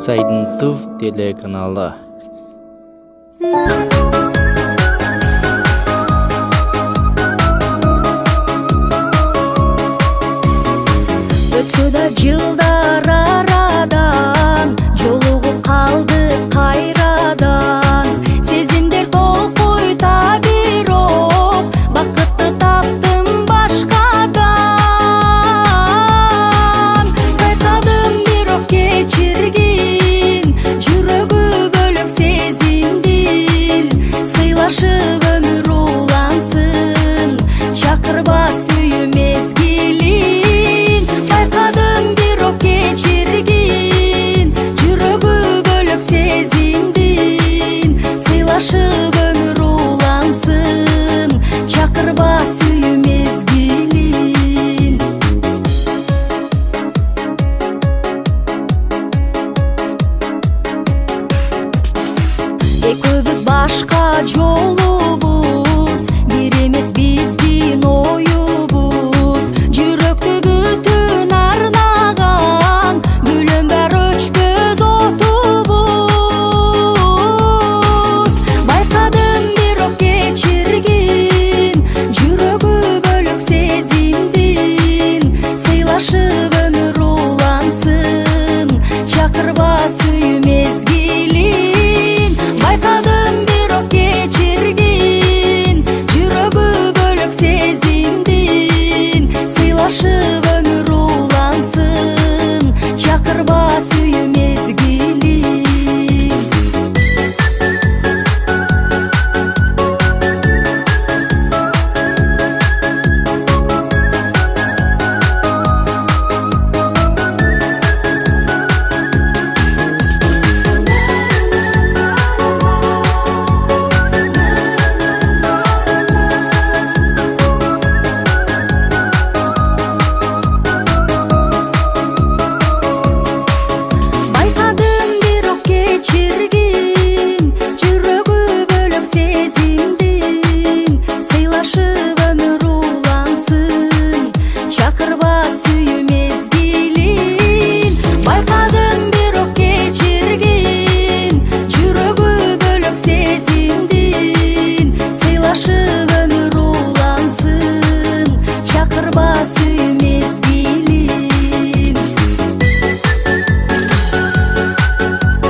Сайдын ТУВ телеканалы. Өтсө да жылдар арадан, жолугуп калды кайрадан. Сезимдер толкуй табирок, бакытты таптым башкадан. Байкадым бирок кечиргин, жүрөгү бөлөк сезимдин. Сыйлашып өмүр улансын, чакырбас үйү мезгилин. Байкадым бирок кечиргин, жүрөгү бөлөк сезимдин. Сыйлашып өмүр улансын, чакырбас үйү мезгилин. Экөөбүз башка жолу